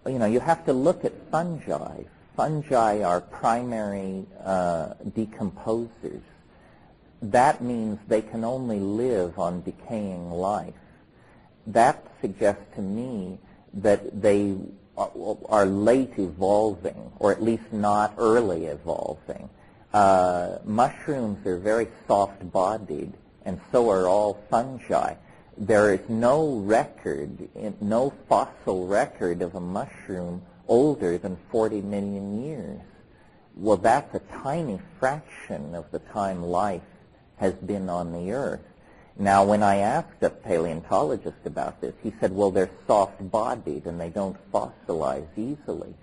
you have to look at fungi. Fungi are primary decomposers. That means they can only live on decaying life. That suggests to me that they are late evolving, or at least not early evolving. Mushrooms are very soft-bodied, and so are all fungi. There is no record, no fossil record of a mushroom older than 40 million years. Well, that's a tiny fraction of the time life has been on the Earth. Now, when I asked a paleontologist about this, he said, well, they're soft-bodied and they don't fossilize easily.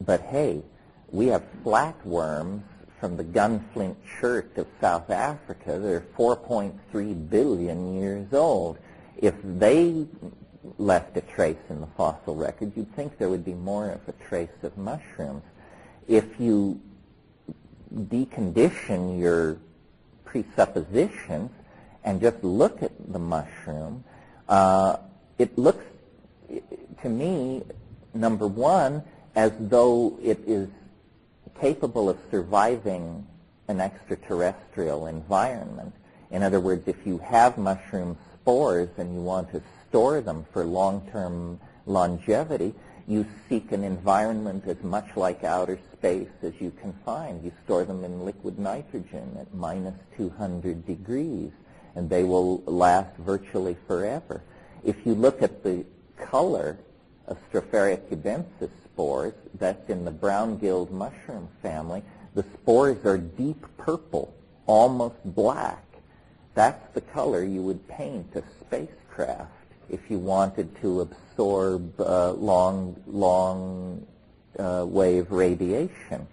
But hey, we have flatworms from the gunflint chert of South Africa that are 4.3 billion years old. If they left a trace in the fossil record, you'd think there would be more of a trace of mushrooms. If you decondition your presuppositions and just look at the mushroom, it looks to me, number one, as though it is capable of surviving an extraterrestrial environment. In other words, if you have mushroom spores and you want to store them for long-term longevity, you seek an environment as much like outer space as you can find. You store them in liquid nitrogen at minus 200 degrees, and they will last virtually forever. If you look at the color of Stropharia cubensis spores, that's in the brown-gilled mushroom family, the spores are deep purple, almost black. That's the color you would paint a spacecraft if you wanted to absorb long wave radiation.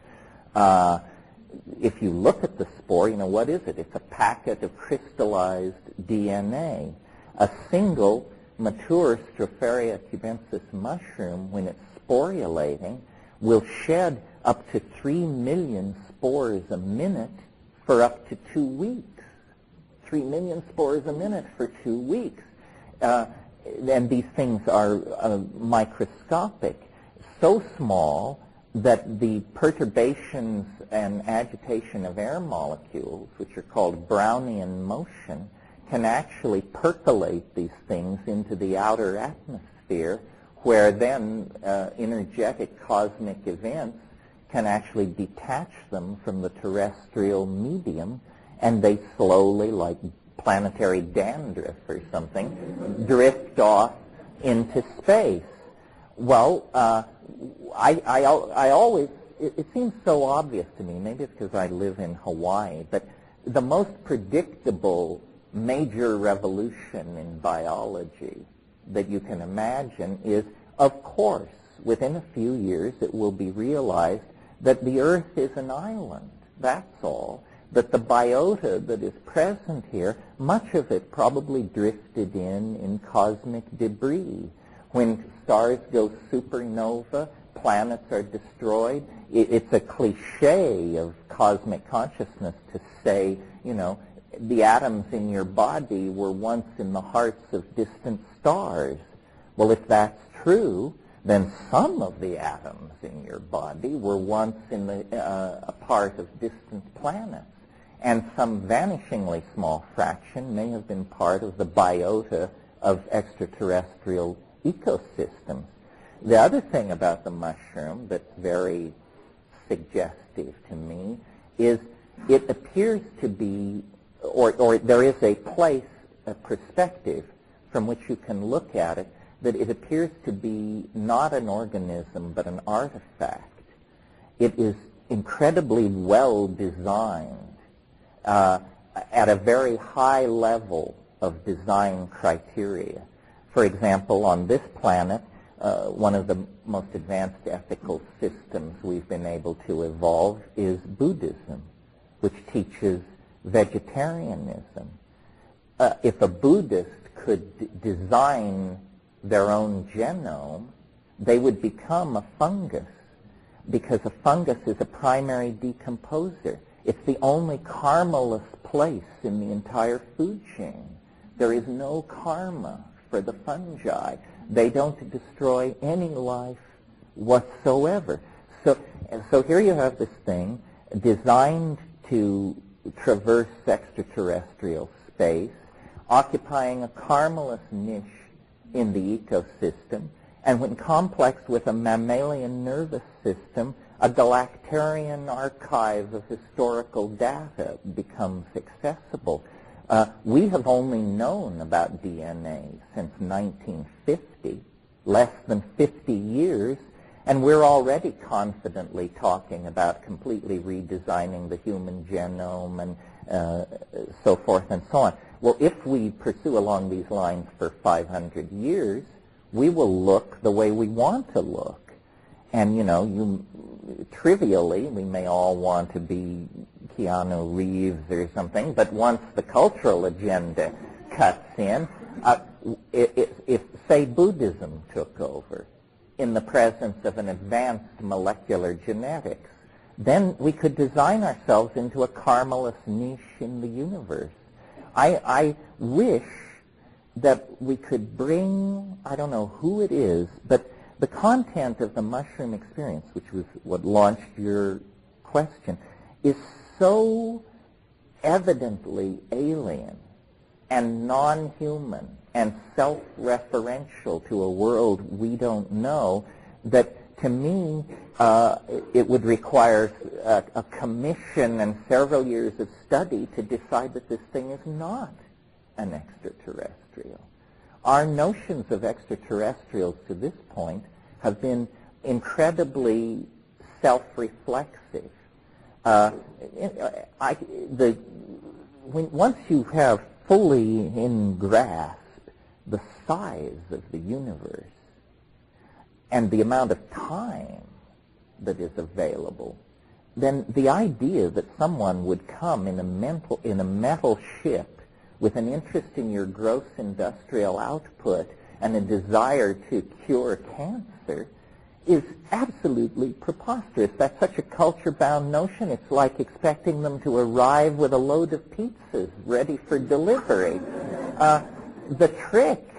If you look at the spore, what is it? It's a packet of crystallized DNA. A single mature Stropharia cubensis mushroom, when it's sporulating, will shed up to 3 million spores a minute for up to 2 weeks. 3 million spores a minute for 2 weeks. And these things are microscopic, so small that the perturbations and agitation of air molecules, which are called Brownian motion, can actually percolate these things into the outer atmosphere, where then energetic cosmic events can actually detach them from the terrestrial medium, and they slowly, like planetary dandruff or something, drift off into space. Well, I always, it seems so obvious to me, maybe it's because I live in Hawaii, but the most predictable major revolution in biology that you can imagine is, of course, within a few years it will be realized that the Earth is an island. That's all. That the biota that is present here, much of it probably drifted in cosmic debris. When stars go supernova, planets are destroyed. It's a cliche of cosmic consciousness to say, the atoms in your body were once in the hearts of distant stars. Well, if that's true, then some of the atoms in your body were once in a part of distant planets. And some vanishingly small fraction may have been part of the biota of extraterrestrial ecosystems. The other thing about the mushroom that's very suggestive to me is it appears to be, or there is a place, a perspective from which you can look at it, that it appears to be not an organism but an artifact. It is incredibly well designed at a very high level of design criteria. For example, on this planet, one of the most advanced ethical systems we've been able to evolve is Buddhism, which teaches vegetarianism. If a Buddhist could design their own genome, they would become a fungus, because a fungus is a primary decomposer. It's the only karmaless place in the entire food chain. There is no karma for the fungi. They don't destroy any life whatsoever. So here you have this thing designed to traverse extraterrestrial space, occupying a Carmeless niche in the ecosystem, and when complex with a mammalian nervous system, a galactarian archive of historical data becomes accessible. We have only known about DNA since 1950, less than 50 years, and we're already confidently talking about completely redesigning the human genome and so forth and so on. Well, if we pursue along these lines for 500 years, we will look the way we want to look. And, trivially, we may all want to be Keanu Reeves or something, but once the cultural agenda cuts in, if, say, Buddhism took over in the presence of an advanced molecular genetics, then we could design ourselves into a Carmeless niche in the universe. I wish that we could bring, I don't know who it is, but the content of the mushroom experience, which was what launched your question, is so evidently alien and non-human and self-referential to a world we don't know that, to me, it would require a commission and several years of study to decide that this thing is not an extraterrestrial. Our notions of extraterrestrials to this point have been incredibly self-reflexive. Once you have fully in grasp the size of the universe and the amount of time that is available, then the idea that someone would come in a metal ship with an interest in your gross industrial output and a desire to cure cancer is absolutely preposterous. That's such a culture-bound notion. It's like expecting them to arrive with a load of pizzas ready for delivery. The trick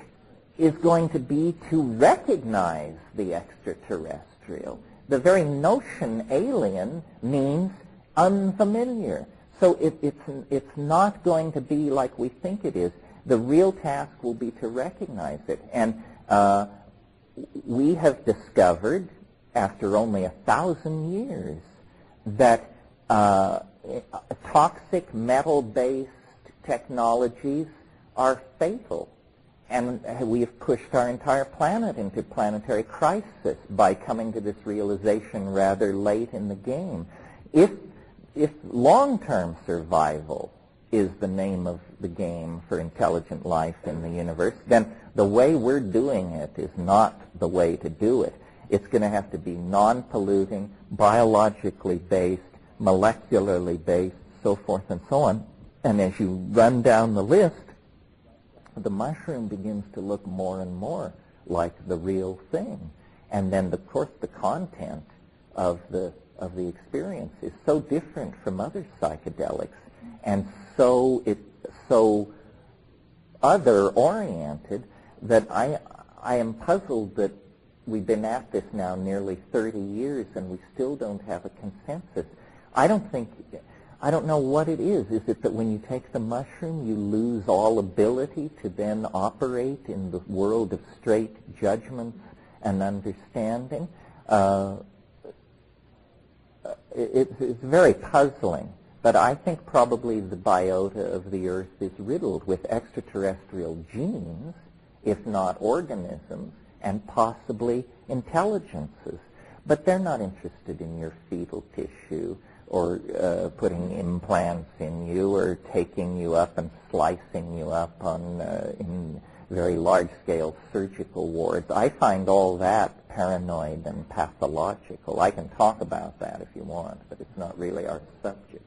is going to be to recognize the extraterrestrial. The very notion alien means unfamiliar. So it's not going to be like we think it is. The real task will be to recognize it. And we have discovered, after only 1,000 years, that toxic metal-based technologies are fatal. And we have pushed our entire planet into planetary crisis by coming to this realization rather late in the game. If long-term survival is the name of the game for intelligent life in the universe, then the way we're doing it is not the way to do it. It's going to have to be non-polluting, biologically based, molecularly based, so forth and so on. And as you run down the list, the mushroom begins to look more and more like the real thing. And then, of course, the content of the experience is so different from other psychedelics and so other-oriented that I am puzzled that we've been at this now nearly 30 years and we still don't have a consensus. I don't know what it is. Is it that when you take the mushroom, you lose all ability to then operate in the world of straight judgments and understanding? It's very puzzling. But I think probably the biota of the Earth is riddled with extraterrestrial genes, if not organisms, and possibly intelligences. But they're not interested in your fetal tissue or putting implants in you or taking you up and slicing you up in very large-scale surgical wards. I find all that paranoid and pathological. I can talk about that if you want, but it's not really our subject.